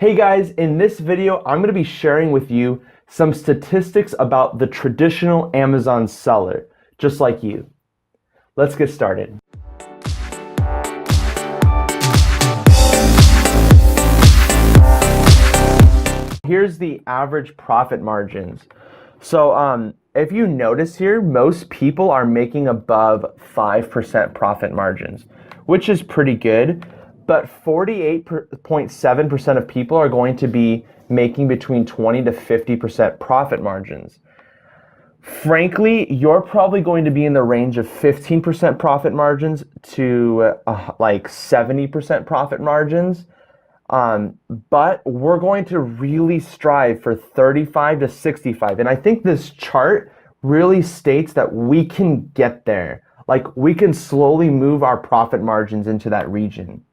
Hey guys, in this video, I'm going to be sharing with you some statistics about the traditional Amazon seller, just like you. Let's get started. Here's the average profit margins. So if you notice here, most people are making above 5% profit margins, which is pretty good. But 48.7% of people are going to be making between 20 to 50% profit margins. Frankly, you're probably going to be in the range of 15% profit margins to like 70% profit margins. But we're going to really strive for 35 to 65. And I think this chart really states that we can get there. Like we can slowly move our profit margins into that region.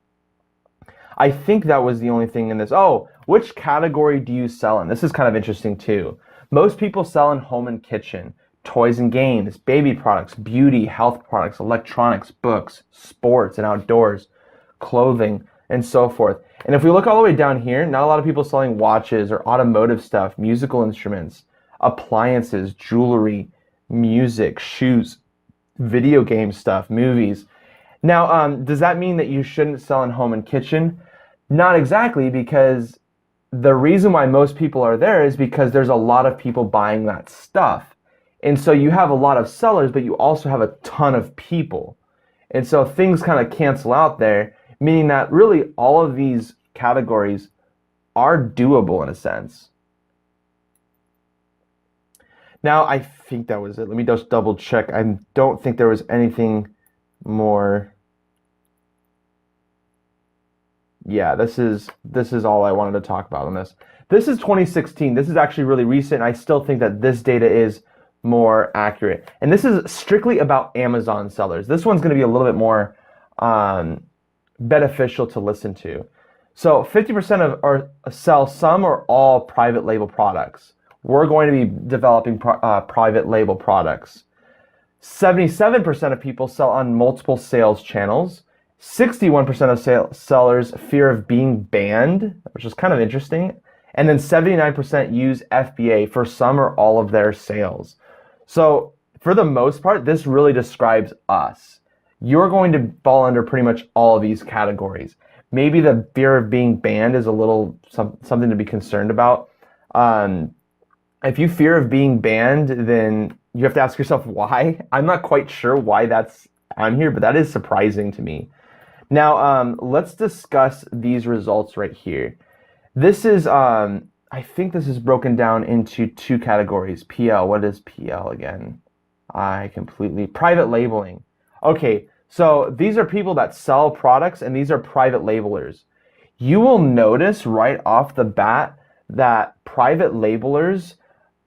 I think that was the only thing in this. Oh, which category do you sell in? This is kind of interesting too. Most people sell in home and kitchen, toys and games, baby products, beauty, health products, electronics, books, sports and outdoors, clothing, and so forth. And if we look all the way down here, not a lot of people selling watches or automotive stuff, musical instruments, appliances, jewelry, music, shoes, video game stuff, movies. Now, does that mean that you shouldn't sell in home and kitchen? Not exactly, because the reason why most people are there is because there's a lot of people buying that stuff. And so you have a lot of sellers, but you also have a ton of people. And so things kind of cancel out there, meaning that really all of these categories are doable in a sense. Now, I think that was it. Let me just double check. I don't think there was anything more. Yeah, this is all I wanted to talk about on this. This is 2016. This is actually really recent. I still think that this data is more accurate. And this is strictly about Amazon sellers. This one's going to be a little bit more beneficial to listen to. So 50% of or sell some or all private label products. We're going to be developing private label products. 77% of people sell on multiple sales channels. 61% of sellers fear of being banned, which is kind of interesting. And then 79% use FBA for some or all of their sales. So for the most part, this really describes us. You're going to fall under pretty much all of these categories. Maybe the fear of being banned is a little something to be concerned about. If you fear of being banned, then you have to ask yourself why. I'm not quite sure why that's on here, but that is surprising to me. Now, let's discuss these results right here. This is, I think this is broken down into two categories. PL, what is PL again? Private labeling. Okay, so these are people that sell products and these are private labelers. You will notice right off the bat that private labelers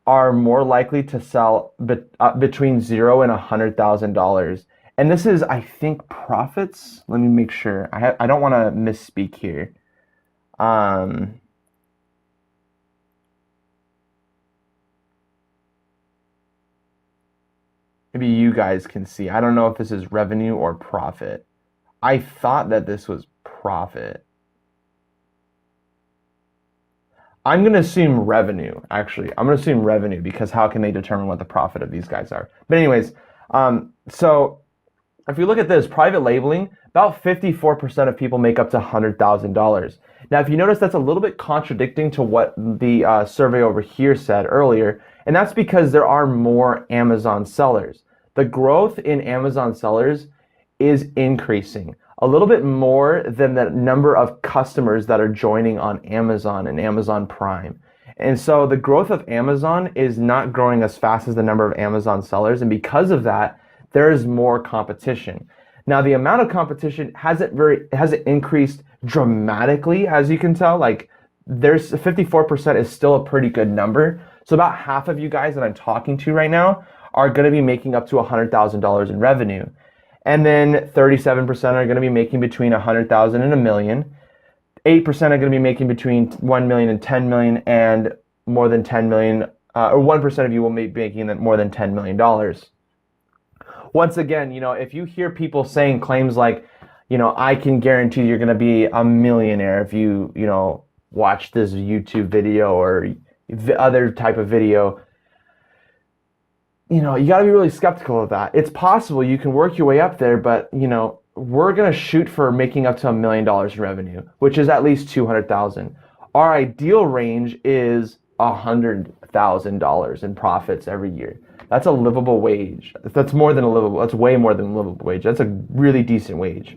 are more likely to sell between $0 and $100,000. And this is, I think, profits. Let me make sure. I don't want to misspeak here. Maybe you guys can see. I don't know if this is revenue or profit. I thought that this was profit. I'm going to assume revenue, actually. I'm going to assume revenue because how can they determine what the profit of these guys are? But anyways, so if you look at this, private labeling, about 54% of people make up to $100,000. Now, if you notice, that's a little bit contradicting to what the survey over here said earlier, and that's because there are more Amazon sellers. The growth in Amazon sellers is increasing a little bit more than the number of customers that are joining on Amazon and Amazon Prime. And so the growth of Amazon is not growing as fast as the number of Amazon sellers. And because of that, there is more competition. Now, the amount of competition hasn't increased dramatically, as you can tell. Like there's 54% is still a pretty good number. So about half of you guys that I'm talking to right now are going to be making up to $100,000 in revenue. And then 37% are going to be making between 100,000 and a million. 8% are going to be making between 1 million and 10 million, and more than 10 million, or 1% of you will be making more than $10 million. Once again, if you hear people saying claims like, I can guarantee you're going to be a millionaire if you watch this YouTube video or other type of video, you know, you got to be really skeptical of that. It's possible you can work your way up there, but you know, we're going to shoot for making up to $1 million in revenue, which is at least 200,000. Our ideal range is $100,000 in profits every year. That's a livable wage. That's more than a livable. That's way more than a livable wage. That's a really decent wage.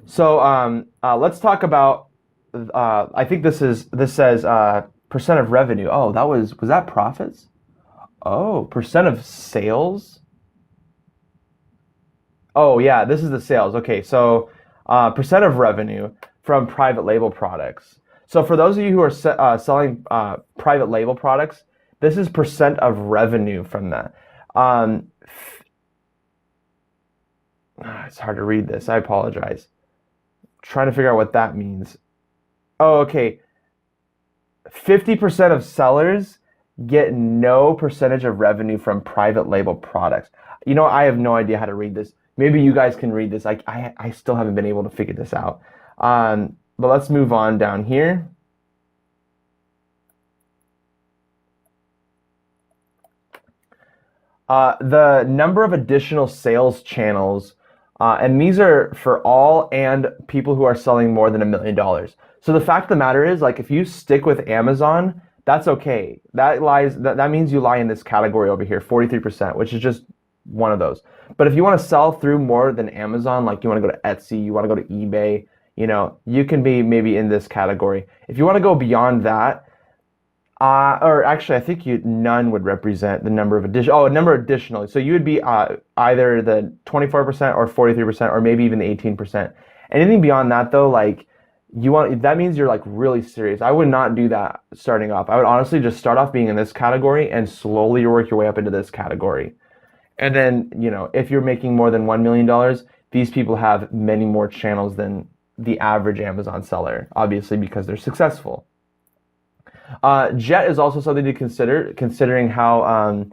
So let's talk about. I think this says percent of revenue. Oh, was that profits? Oh, percent of sales. Oh yeah, this is the sales. Okay, so percent of revenue from private label products. So for those of you who are selling private label products, this is percent of revenue from that. It's hard to read this. I apologize. Trying to figure out what that means. Oh, okay. 50% of sellers get no percentage of revenue from private label products. You know, I have no idea how to read this. Maybe you guys can read this. I still haven't been able to figure this out. But let's move on down here. The number of additional sales channels, and these are for all and people who are selling more than $1 million. So the fact of the matter is, like, if you stick with Amazon, that's okay. That means you lie in this category over here, 43%, which is just one of those. But if you want to sell through more than Amazon, like you want to go to Etsy, you want to go to eBay, you know, you can be maybe in this category. If you want to go beyond that, or actually, I think none would represent the number of additional. So you would be either the 24% or 43%, or maybe even the 18%. Anything beyond that, though, like that means you're like really serious. I would not do that starting off. I would honestly just start off being in this category and slowly work your way up into this category. And then, you know, if you're making more than $1 million, these people have many more channels than the average Amazon seller, obviously, because they're successful. Jet is also something to consider, considering how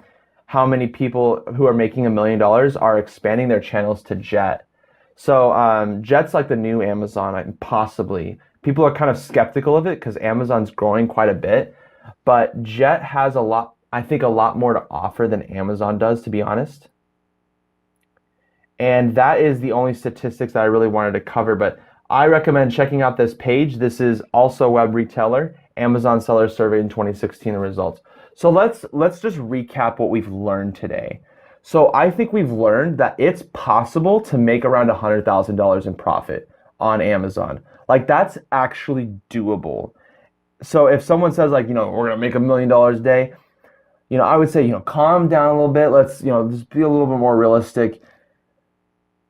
many people who are making $1 million are expanding their channels to Jet. So Jet's like the new Amazon, possibly. People are kind of skeptical of it because Amazon's growing quite a bit, but Jet has I think a lot more to offer than Amazon does, to be honest. And that is the only statistics that I really wanted to cover, but I recommend checking out this page. This is Also Web Retailer, Amazon Seller Survey in 2016 results. So let's just recap what we've learned today. So I think we've learned that it's possible to make around $100,000 in profit on Amazon. Like, that's actually doable. So if someone says, like, you know, we're gonna make $1 million a day, you know, I would say, you know, calm down a little bit. Let's, you know, just be a little bit more realistic.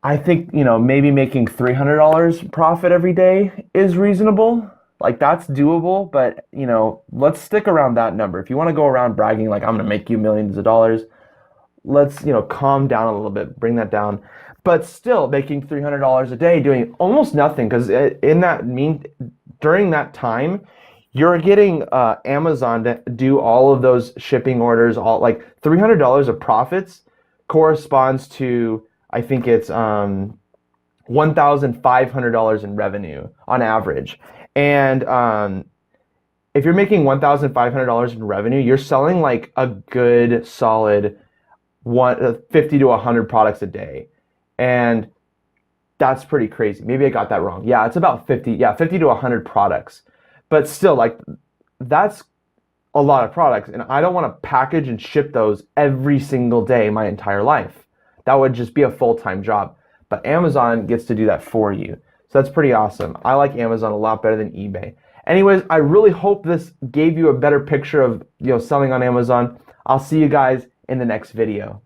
I think, you know, maybe making $300 profit every day is reasonable. Like, that's doable, but, you know, let's stick around that number. If you want to go around bragging like, I'm going to make you millions of dollars, let's, you know, calm down a little bit, bring that down. But still making $300 a day, doing almost nothing, because during that time, you're getting Amazon to do all of those shipping orders. All like $300 of profits corresponds to, I think it's $1,500 in revenue on average. And if you're making $1,500 in revenue, you're selling like a good solid 50 to 100 products a day. And that's pretty crazy. Maybe I got that wrong. Yeah, it's about 50. Yeah, 50 to 100 products. But still, like, that's a lot of products. And I don't want to package and ship those every single day my entire life. That would just be a full-time job. But Amazon gets to do that for you. So that's pretty awesome. I like Amazon a lot better than eBay. Anyways, I really hope this gave you a better picture of, you know, selling on Amazon. I'll see you guys in the next video.